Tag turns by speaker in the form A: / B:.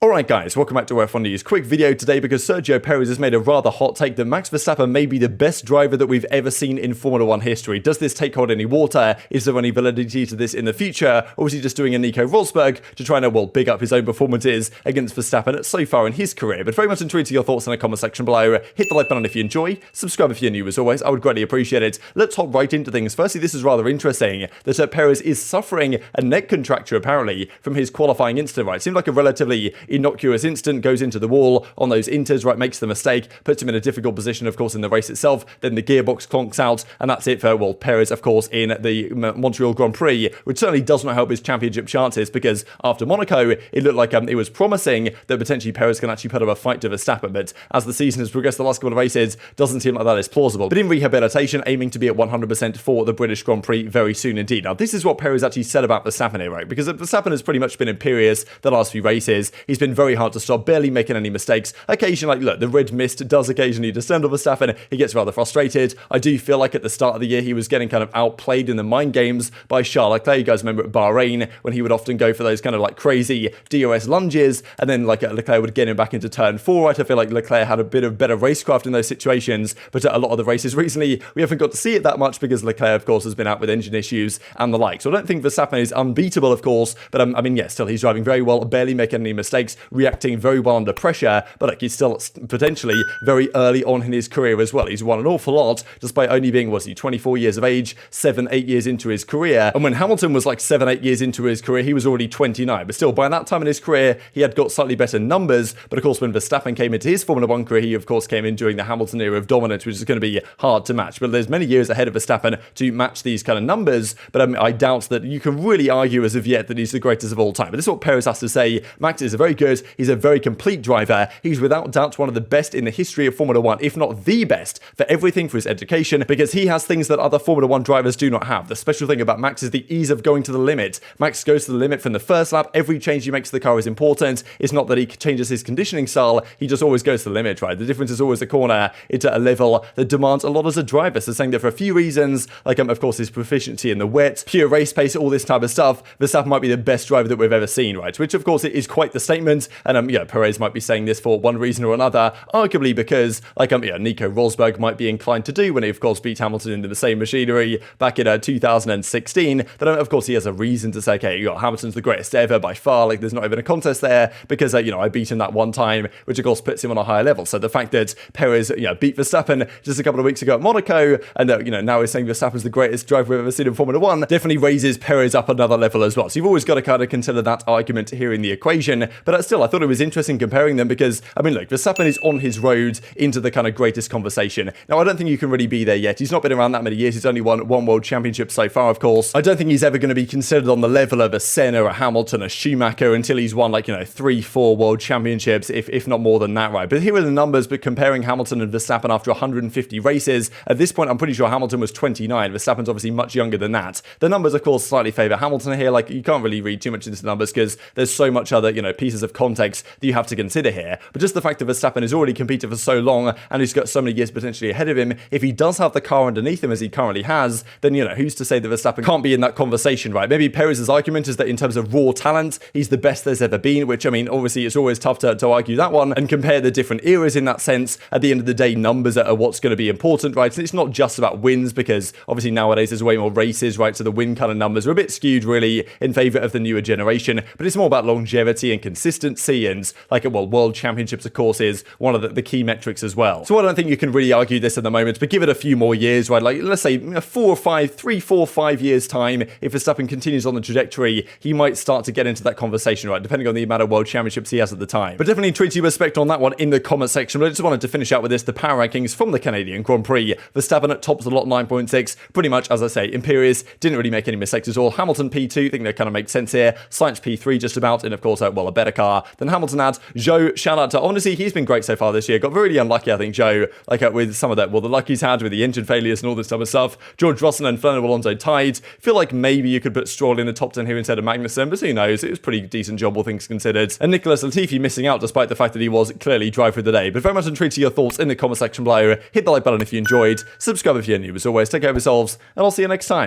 A: Alright guys, welcome back to F1 News. Quick video today because Sergio Perez has made a rather hot take that Max Verstappen may be the best driver that we've ever seen in Formula 1 history. Does this take hold any water? Is there any validity to this in the future? Or is he just doing a Nico Rosberg to try and, big up his own performances against Verstappen so far in his career? But very much intrigued to your thoughts in the comment section below. Hit the like button if you enjoy, subscribe if you're new as always, I would greatly appreciate it. Let's hop right into things. Firstly, this is rather interesting that Perez is suffering a neck contracture apparently from his qualifying incident, right? Seemed like a relatively innocuous incident, goes into the wall on those inters, right, makes the mistake, puts him in a difficult position, of course, in the race itself, then the gearbox clonks out, and that's it for, Perez, of course, in the Montreal Grand Prix, which certainly does not help his championship chances, because after Monaco, it looked like it was promising that potentially Perez can actually put up a fight to Verstappen, but as the season has progressed the last couple of races, doesn't seem like that is plausible. But in rehabilitation, aiming to be at 100% for the British Grand Prix very soon indeed. Now, this is what Perez actually said about Verstappen here, right, because Verstappen has pretty much been imperious the last few races. He's been very hard to stop, barely making any mistakes. Occasionally, look, the red mist does occasionally descend on Verstappen. He gets rather frustrated. I do feel like at the start of the year, he was getting kind of outplayed in the mind games by Charles Leclerc. You guys remember at Bahrain when he would often go for those kind of crazy DOS lunges, and then Leclerc would get him back into turn 4, right? I feel like Leclerc had a bit of better racecraft in those situations, but a lot of the races recently, we haven't got to see it that much because Leclerc, of course, has been out with engine issues and the like. So I don't think Verstappen is unbeatable, of course, but still, he's driving very well, barely making any mistakes, reacting very well under pressure, but he's still potentially very early on in his career as well. He's won an awful lot, despite only being, 24 years of age, 7-8 years into his career. And when Hamilton was 7-8 years into his career, he was already 29. But still, by that time in his career, he had got slightly better numbers. But of course, when Verstappen came into his Formula 1 career, he of course came in during the Hamilton era of dominance, which is going to be hard to match. But there's many years ahead of Verstappen to match these kind of numbers. But I doubt that you can really argue as of yet that he's the greatest of all time. But this is what Perez has to say. Max is very good. He's a very complete driver. He's without doubt one of the best in the history of Formula 1, if not the best, for everything, for his education, because he has things that other Formula 1 drivers do not have. The special thing about Max is the ease of going to the limit. Max goes to the limit from the first lap. Every change he makes to the car is important. It's not that he changes his conditioning style. He just always goes to the limit, right? The difference is always the corner. It's at a level that demands a lot as a driver. So saying that for a few reasons, of course, his proficiency in the wet, pure race pace, all this type of stuff, Verstappen might be the best driver that we've ever seen, right? Which, of course, it is quite the statement. And, Perez might be saying this for one reason or another, arguably because, Nico Rosberg might be inclined to do when he, of course, beat Hamilton into the same machinery back in 2016. Then, of course, he has a reason to say, okay, Hamilton's the greatest ever by far. There's not even a contest there because, I beat him that one time, which, of course, puts him on a higher level. So the fact that Perez, beat Verstappen just a couple of weeks ago at Monaco, and, now he's saying Verstappen's the greatest driver we've ever seen in Formula 1, definitely raises Perez up another level as well. So you've always got to kind of consider that argument here in the equation. But still, I thought it was interesting comparing them because, Verstappen is on his road into the kind of greatest conversation. Now, I don't think you can really be there yet. He's not been around that many years. He's only won one world championship so far, of course. I don't think he's ever going to be considered on the level of a Senna, a Hamilton, a Schumacher until he's won 3-4 world championships, if not more than that, right? But here are the numbers, but comparing Hamilton and Verstappen after 150 races. At this point, I'm pretty sure Hamilton was 29. Verstappen's obviously much younger than that. The numbers, of course, slightly favour Hamilton here. You can't really read too much into the numbers because there's so much other, pieces of context that you have to consider here. But just the fact that Verstappen has already competed for so long and he's got so many years potentially ahead of him, if he does have the car underneath him as he currently has, then, who's to say that Verstappen can't be in that conversation, right? Maybe Perez's argument is that in terms of raw talent, he's the best there's ever been, which, obviously it's always tough to argue that one and compare the different eras in that sense. At the end of the day, numbers are what's going to be important, right? So it's not just about wins because obviously nowadays there's way more races, right? So the win kind of numbers are a bit skewed really in favour of the newer generation, but it's more about longevity and consistency and world championships, of course, is one of the key metrics as well. So I don't think you can really argue this at the moment, but give it a few more years, right? Let's say 3, 4, 5 years time, if Verstappen continues on the trajectory, he might start to get into that conversation, right? Depending on the amount of world championships he has at the time. But definitely treat you respect on that one in the comment section. But I just wanted to finish out with this, the power rankings from the Canadian Grand Prix. Verstappen at tops the lot, 9.6. Pretty much, as I say, imperious, didn't really make any mistakes at all. Hamilton P2, think that kind of makes sense here. Sainz P3 just about, and of course, a better car than Hamilton had. Zhou, shout out to, honestly, he's been great so far this year. Got really unlucky, I think, Zhou, with some of that, the luck he's had with the engine failures and all this type of stuff. George Russell and Fernando Alonso tied. Feel like maybe you could put Stroll in the top 10 here instead of Magnussen, but who knows? It was a pretty decent job, all things considered. And Nicholas Latifi missing out despite the fact that he was clearly driver of the day. But very much intrigued to your thoughts in the comment section below. Hit the like button if you enjoyed. Subscribe if you're new. As always, take care of yourselves, and I'll see you next time.